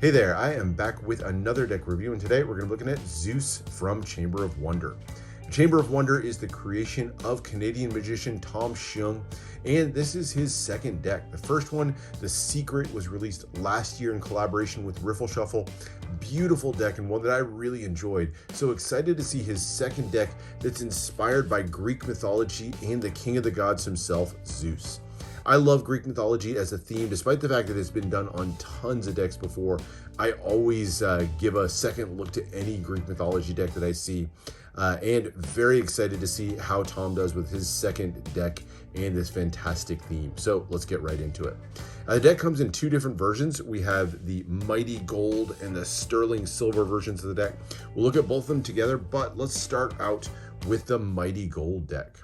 Hey there, I am back with another deck review, and today we're going to be looking at Zeus from Chamber of Wonder. Chamber of Wonder is the creation of Canadian magician Tom Hsiung, and this is his second deck. The first one, The Secret, was released last year in collaboration with Riffle Shuffle. Beautiful deck and one that I really enjoyed. So excited to see his second deck that's inspired by Greek mythology and the king of the gods himself, Zeus. I love Greek mythology as a theme, despite the fact that it's been done on tons of decks before. I always give a second look to any Greek mythology deck that I see, and very excited to see how Tom does with his second deck and this fantastic theme. So let's get right into it. The deck comes in two different versions. We have the Mighty Gold and the Sterling Silver versions of the deck. We'll look at both of them together, but let's start out with the Mighty Gold deck.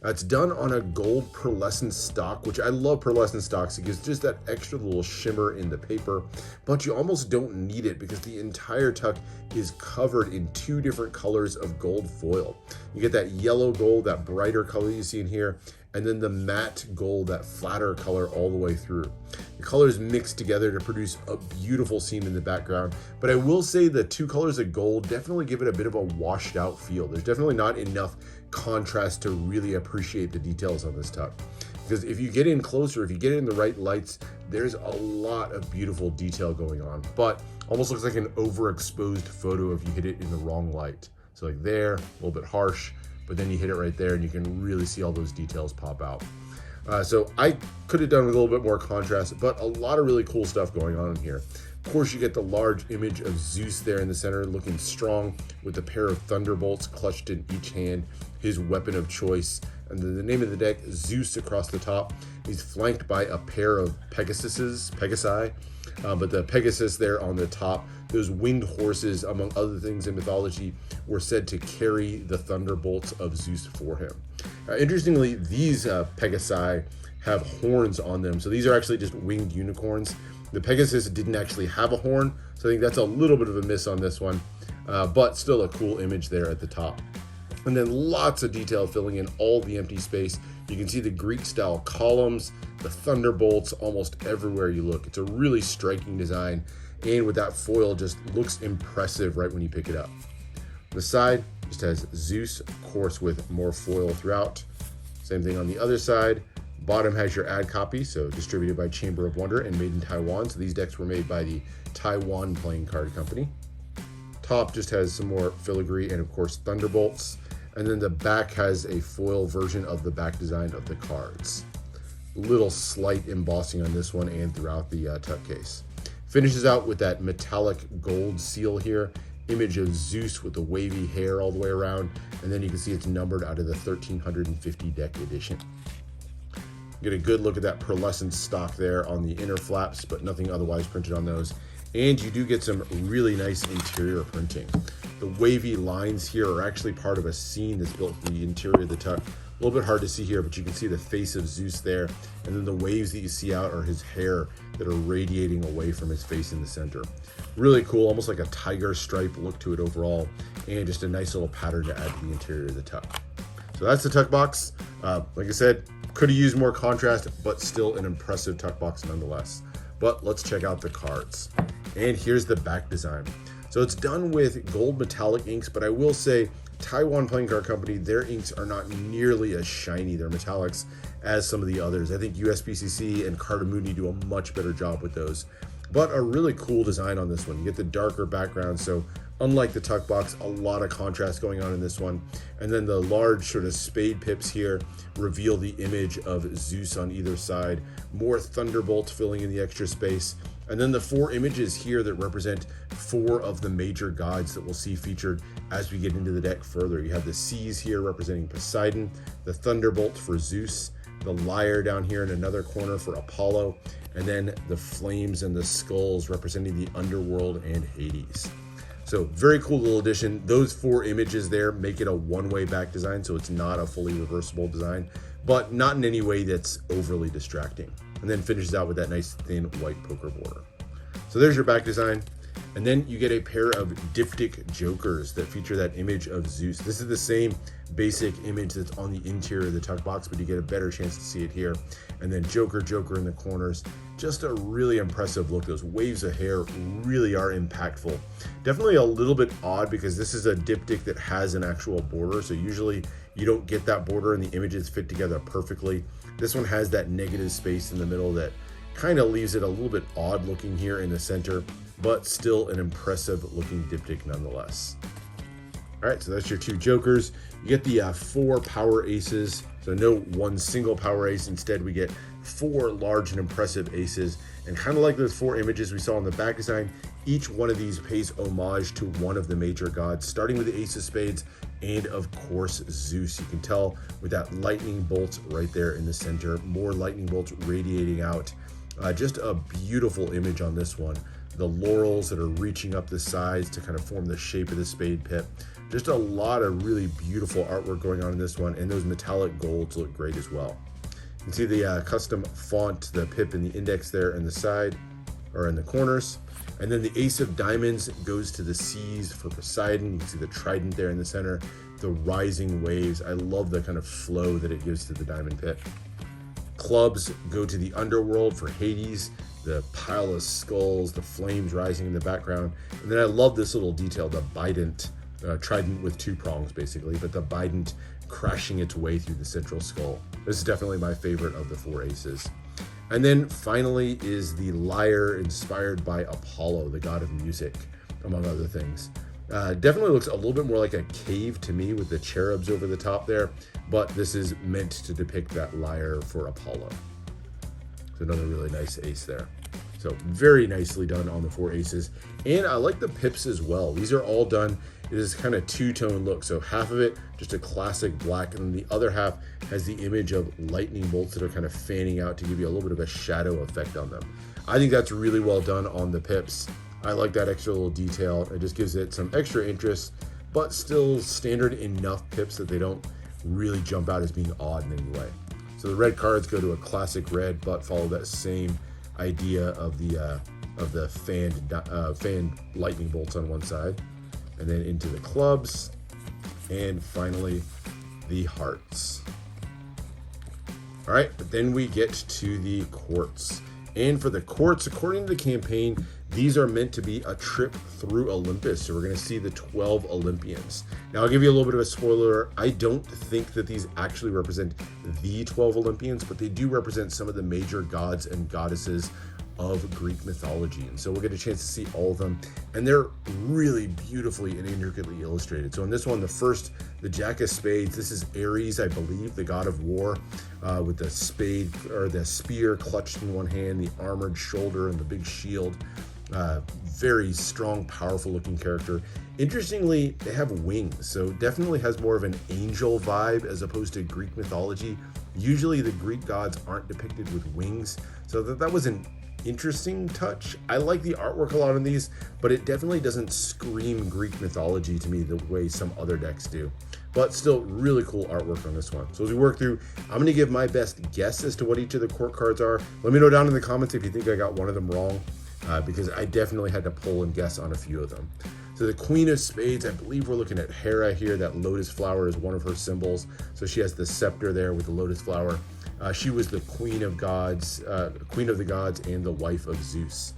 It's done on a gold pearlescent stock, which I love pearlescent stocks. It gives just that extra little shimmer in the paper, but you almost don't need it because the entire tuck is covered in two different colors of gold foil. You get that yellow gold, that brighter color you see in here, and then the matte gold, that flatter color all the way through. The colors mix together to produce a beautiful scene in the background, but I will say the two colors of gold definitely give it a bit of a washed out feel. There's definitely not enough contrast to really appreciate the details on this tuck. Because if you get in closer, if you get in the right lights, there's a lot of beautiful detail going on, but almost looks like an overexposed photo if you hit it in the wrong light. So like there, a little bit harsh, but then you hit it right there and you can really see all those details pop out. So I could have done with a little bit more contrast, but a lot of really cool stuff going on in here. Of course, you get the large image of Zeus there in the center, looking strong with a pair of thunderbolts clutched in each hand, his weapon of choice. And then the name of the deck, Zeus, across the top. He's flanked by a pair of Pegasi, but the Pegasus there on the top, those winged horses, among other things in mythology, were said to carry the thunderbolts of Zeus for him. Interestingly, these Pegasi have horns on them, so these are actually just winged unicorns. The Pegasus didn't actually have a horn, so I think that's a little bit of a miss on this one, but still a cool image there at the top. And then lots of detail filling in all the empty space. You can see the Greek-style columns, the thunderbolts almost everywhere you look. It's a really striking design, and with that foil, just looks impressive right when you pick it up. The side just has Zeus, of course, with more foil throughout. Same thing on the other side. Bottom has your ad copy, so distributed by Chamber of Wonder and made in Taiwan. So these decks were made by the Taiwan Playing Card Company. Top just has some more filigree and, of course, thunderbolts. And then the back has a foil version of the back design of the cards. Little slight embossing on this one and throughout the tuck case. Finishes out with that metallic gold seal here. Image of Zeus with the wavy hair all the way around. And then you can see it's numbered out of the 1350 deck edition. Get a good look at that pearlescent stock there on the inner flaps, but nothing otherwise printed on those. And you do get some really nice interior printing. The wavy lines here are actually part of a scene that's built for the interior of the tuck. A little bit hard to see here, but you can see the face of Zeus there. And then the waves that you see out are his hair that are radiating away from his face in the center. Really cool, almost like a tiger stripe look to it overall. And just a nice little pattern to add to the interior of the tuck. So that's the tuck box. Like I said, could have used more contrast, but still an impressive tuck box nonetheless. But let's check out the cards. And here's the back design. So it's done with gold metallic inks, but I will say Taiwan Playing Card Company, their inks are not nearly as shiny, their metallics, as some of the others. I think USPCC and Cardamuni do a much better job with those. But a really cool design on this one. You get the darker background, so unlike the tuck box, a lot of contrast going on in this one. And then the large sort of spade pips here reveal the image of Zeus on either side. More thunderbolts filling in the extra space. And then the four images here that represent four of the major gods that we'll see featured as we get into the deck further. You have the seas here representing Poseidon, the thunderbolt for Zeus, the lyre down here in another corner for Apollo, and then the flames and the skulls representing the underworld and Hades. So very cool little addition. Those four images there make it a one-way back design, so it's not a fully reversible design, but not in any way that's overly distracting. And then finishes out with that nice thin white poker border. So there's your back design. And then you get a pair of diptych jokers that feature that image of Zeus. This is the same basic image that's on the interior of the tuck box, but you get a better chance to see it here. And then Joker in the corners. Just a really impressive look. Those waves of hair really are impactful. Definitely a little bit odd because this is a diptych that has an actual border. So usually you don't get that border and the images fit together perfectly. This one has that negative space in the middle that kind of leaves it a little bit odd looking here in the center, but still an impressive looking diptych nonetheless. All right, so that's your two jokers. You get the 4 power aces. So no one single power ace. Instead, we get 4 large and impressive aces. And kind of like those 4 images we saw on the back design, each one of these pays homage to one of the major gods, starting with the ace of spades and of course Zeus. You can tell with that lightning bolt right there in the center, more lightning bolts radiating out. Just a beautiful image on this one. The laurels that are reaching up the sides to kind of form the shape of the spade pip. Just a lot of really beautiful artwork going on in this one, and those metallic golds look great as well. You can see the custom font, the pip and the index there in the side, or in the corners. And then the ace of diamonds goes to the seas for Poseidon. You can see the trident there in the center, the rising waves. I love the kind of flow that it gives to the diamond pip. Clubs go to the underworld for Hades, the pile of skulls, the flames rising in the background. And then I love this little detail, the bident, trident with 2 prongs basically, but the bident crashing its way through the central skull. This is definitely my favorite of the 4 aces. And then finally is the lyre inspired by Apollo, the god of music, among other things. Definitely looks a little bit more like a cave to me with the cherubs over the top there, but this is meant to depict that lyre for Apollo. So another really nice ace there. So very nicely done on the 4 aces. And I like the pips as well. These are all done. It is kind of 2-tone look. So half of it, just a classic black, and then the other half has the image of lightning bolts that are kind of fanning out to give you a little bit of a shadow effect on them. I think that's really well done on the pips. I like that extra little detail. It just gives it some extra interest, but still standard enough pips that they don't really jump out as being odd in any way. So the red cards go to a classic red, but follow that same idea of the fanned lightning bolts on one side, and then into the clubs, and finally the hearts. All right, but then we get to the courts. And for the courts, according to the campaign, these are meant to be a trip through Olympus. So we're going to see the 12 Olympians. Now, I'll give you a little bit of a spoiler. I don't think that these actually represent the 12 Olympians, but they do represent some of the major gods and goddesses of Greek mythology. And so we'll get a chance to see all of them. And they're really beautifully and intricately illustrated. So in this one, the Jack of Spades, this is Ares, I believe, the god of war, with the spade or the spear clutched in one hand, the armored shoulder and the big shield. Very strong, powerful looking character. Interestingly, they have wings, so definitely has more of an angel vibe as opposed to Greek mythology. Usually the Greek gods aren't depicted with wings, so that was an interesting touch. I like the artwork a lot on these, but it definitely doesn't scream Greek mythology to me the way some other decks do. But still really cool artwork on this one. So as we work through, I'm going to give my best guess as to what each of the court cards are. Let me know down in the comments if you think I got one of them wrong, because I definitely had to pull and guess on a few of them. So the Queen of Spades, I believe we're looking at Hera here. That lotus flower is one of her symbols. So she has the scepter there with the lotus flower. She was the queen of gods, queen of the gods, and the wife of Zeus.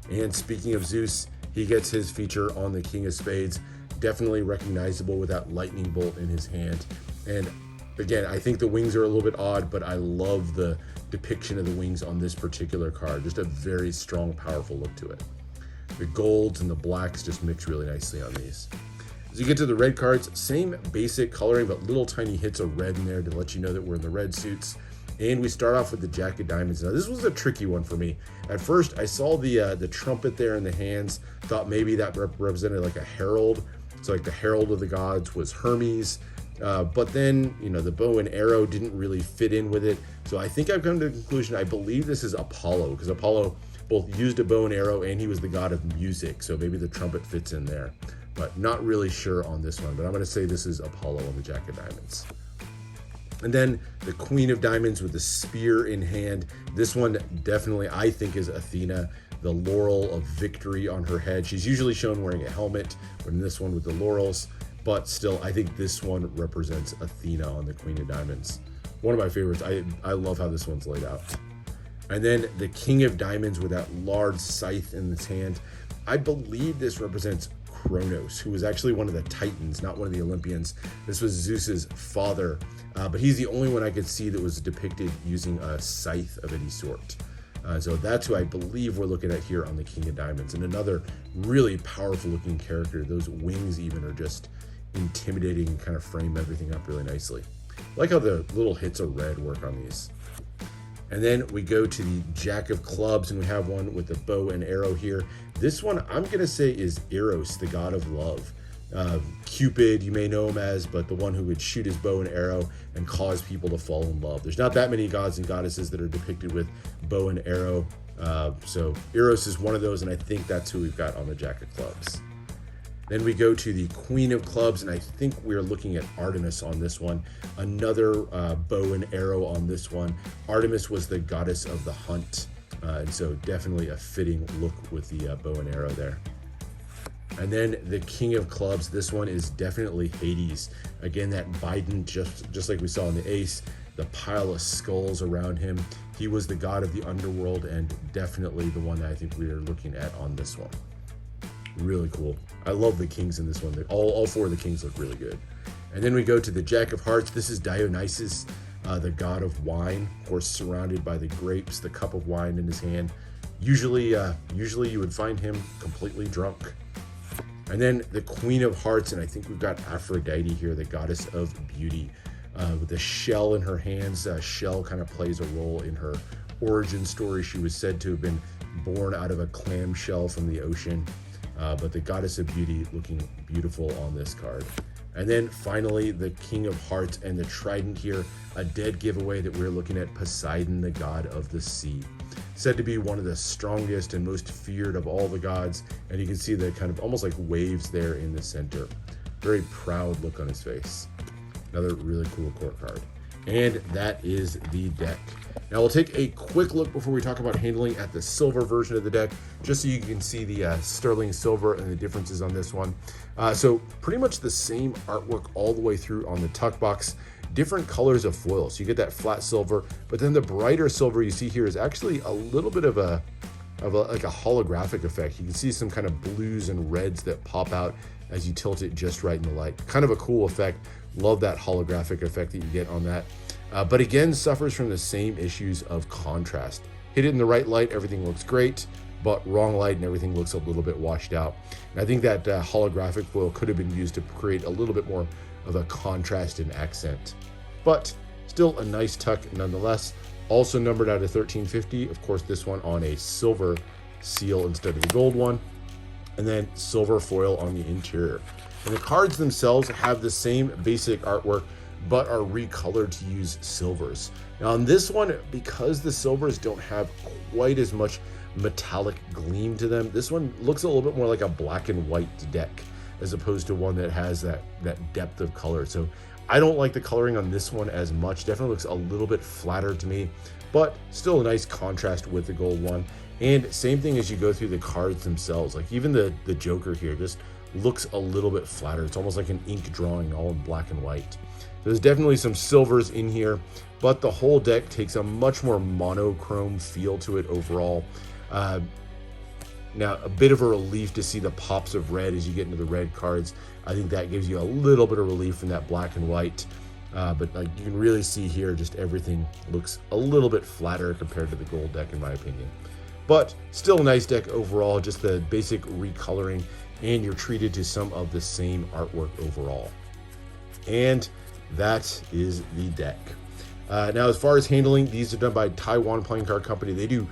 And speaking of Zeus, he gets his feature on the King of Spades. Definitely recognizable with that lightning bolt in his hand. And again, I think the wings are a little bit odd, but I love the depiction of the wings on this particular card. Just a very strong, powerful look to it. The golds and the blacks just mix really nicely on these. As you get to the red cards, same basic coloring, but little tiny hits of red in there to let you know that we're in the red suits. And we start off with the Jack of Diamonds. Now, this was a tricky one for me. At first, I saw the trumpet there in the hands, thought maybe that represented like a herald. So like the herald of the gods was Hermes. But then, the bow and arrow didn't really fit in with it. So I think I've come to the conclusion, I believe this is Apollo, because Apollo both used a bow and arrow and he was the god of music. So maybe the trumpet fits in there, but not really sure on this one. But I'm going to say this is Apollo on the Jack of Diamonds. And then the Queen of Diamonds with the spear in hand. This one definitely, I think, is Athena. the laurel of victory on her head. She's usually shown wearing a helmet, but in this one with the laurels. But still, I think this one represents Athena on the Queen of Diamonds. One of my favorites. I love how this one's laid out. And then the King of Diamonds with that large scythe in his hand. I believe this represents Kronos, who was actually one of the Titans, not one of the Olympians. This was Zeus's father, but he's the only one I could see that was depicted using a scythe of any sort. So that's who I believe we're looking at here on the King of Diamonds. And another really powerful looking character. Those wings even are just intimidating and kind of frame everything up really nicely. I like how the little hits of red work on these. And then we go to the Jack of Clubs, and we have one with the bow and arrow here. This one I'm going to say is Eros, the god of love. Cupid, you may know him as, but the one who would shoot his bow and arrow and cause people to fall in love. There's not that many gods and goddesses that are depicted with bow and arrow. So Eros is one of those, and I think that's who we've got on the Jack of Clubs. Then we go to the Queen of Clubs, and I think we're looking at Artemis on this one. Another bow and arrow on this one. Artemis was the goddess of the hunt, and so definitely a fitting look with the bow and arrow there. And then the King of Clubs, this one is definitely Hades. Again, that Bident, just like we saw in the Ace, the pile of skulls around him. He was the god of the underworld, and definitely the one that I think we are looking at on this one. Really cool. I love the kings in this one. All four of the kings look really good. And then we go to the Jack of Hearts. This is Dionysus, the god of wine, of course, surrounded by the grapes, the cup of wine in his hand. Usually you would find him completely drunk. And then the Queen of Hearts, and I think we've got Aphrodite here, the goddess of beauty, with the shell in her hands. Shell kind of plays a role in her origin story. She was said to have been born out of a clam shell from the ocean. But the goddess of beauty looking beautiful on this card. And then finally, the King of Hearts and the trident here, a dead giveaway that we're looking at Poseidon, the god of the sea. Said to be one of the strongest and most feared of all the gods. And you can see the kind of almost like waves there in the center. Very proud look on his face. Another really cool court card. And that is the deck. Now we'll take a quick look before we talk about handling at the silver version of the deck, just so you can see the sterling silver and the differences on this one. So pretty much the same artwork all the way through on the tuck box, different colors of foil. So you get that flat silver, but then the brighter silver you see here is actually a little bit of like a holographic effect. You can see some kind of blues and reds that pop out as you tilt it just right in the light. Kind of a cool effect. Love that holographic effect that you get on that. But again, suffers from the same issues of contrast. Hit it in the right light, everything looks great, but wrong light and everything looks a little bit washed out. And I think that holographic foil could have been used to create a little bit more of a contrast and accent. But still a nice tuck nonetheless. Also numbered out of 1350. Of course, this one on a silver seal instead of the gold one. And then silver foil on the interior. And the cards themselves have the same basic artwork, but are recolored to use silvers. Now on this one, because the silvers don't have quite as much metallic gleam to them, this one looks a little bit more like a black and white deck, as opposed to one that has that depth of color. So I don't like the coloring on this one as much. Definitely looks a little bit flatter to me, but still a nice contrast with the gold one. And same thing as you go through the cards themselves, like even the Joker here just looks a little bit flatter. It's almost like an ink drawing all in black and white. There's definitely some silvers in here, but the whole deck takes a much more monochrome feel to it overall. Now, a bit of a relief to see the pops of red as you get into the red cards. I think that gives you a little bit of relief from that black and white. But like you can really see here, just everything looks a little bit flatter compared to the gold deck, in my opinion. But still a nice deck overall, just the basic recoloring, and you're treated to some of the same artwork overall. And that is the deck. Now, as far as handling, these are done by Taiwan Playing Card Company. They do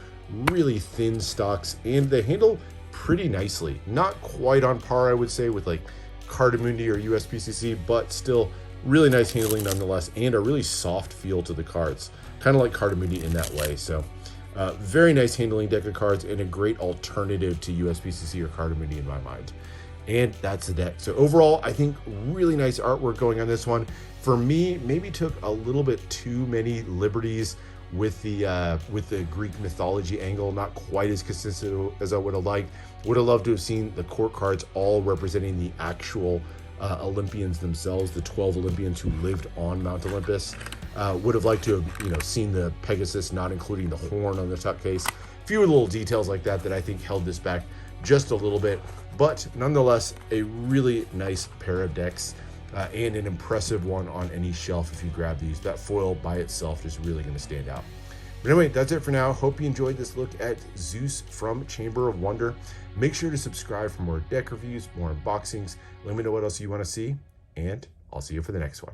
really thin stocks, and they handle pretty nicely. Not quite on par, I would say, with like Cardamundi or USPCC, but still really nice handling nonetheless, and a really soft feel to the cards. Kind of like Cardamundi in that way. So very nice handling deck of cards, and a great alternative to USPCC or Cardamundi in my mind. And that's the deck. So overall, I think really nice artwork going on this one. For me, maybe took a little bit too many liberties with the Greek mythology angle, not quite as consistent as I would have liked. Would have loved to have seen the court cards all representing the actual Olympians themselves, the 12 Olympians who lived on Mount Olympus. Would have liked to have seen the Pegasus, not including the horn on the tuck case. A few little details like that I think held this back just a little bit, but nonetheless a really nice pair of decks. And an impressive one on any shelf if you grab these. That foil by itself is really going to stand out. But anyway, that's it for now. Hope you enjoyed this look at Zeus from Chamber of Wonder. Make sure to subscribe for more deck reviews, more unboxings. Let me know what else you want to see, and I'll see you for the next one.